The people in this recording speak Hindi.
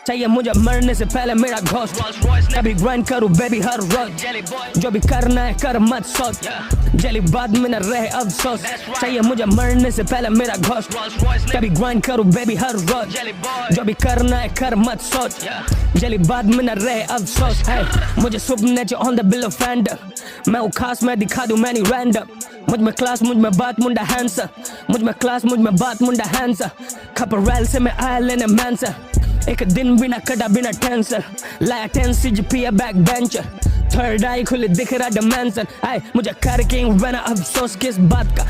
चाहिए मुझे मरने से पहले मेरा घोस्ट, कभी ग्राइंड करूँ बेबी हर रोज, जो भी करना है कर मत सोच, जली बाद में न रहे अफसोस। चाहिए मुझे मरने से पहले मेरा घोस्ट, कभी ग्राइंड करूँ बेबी हर रोज, जो भी करना है कर मत सोच, जली बाद में न रहे अफसोस। मुझे signature on the bill of fender, मैं हूँ खास मैं दिखा दूँ मैनी रैंडम, मुझ में क्लास मुझ में बात मुंडा हैंसर, मुझ में क्लास मुझ में बात मुंडा हैंसर, खपरैल से मैं आया लेने मैंसर, एक दिन बिना कटा बिना टेंशन, लाया 10 CGPA बैक बेंचर, थर्ड आई खुले दिख रहा डिमेंशन। मुझे करके रहना अफसोस किस बात का।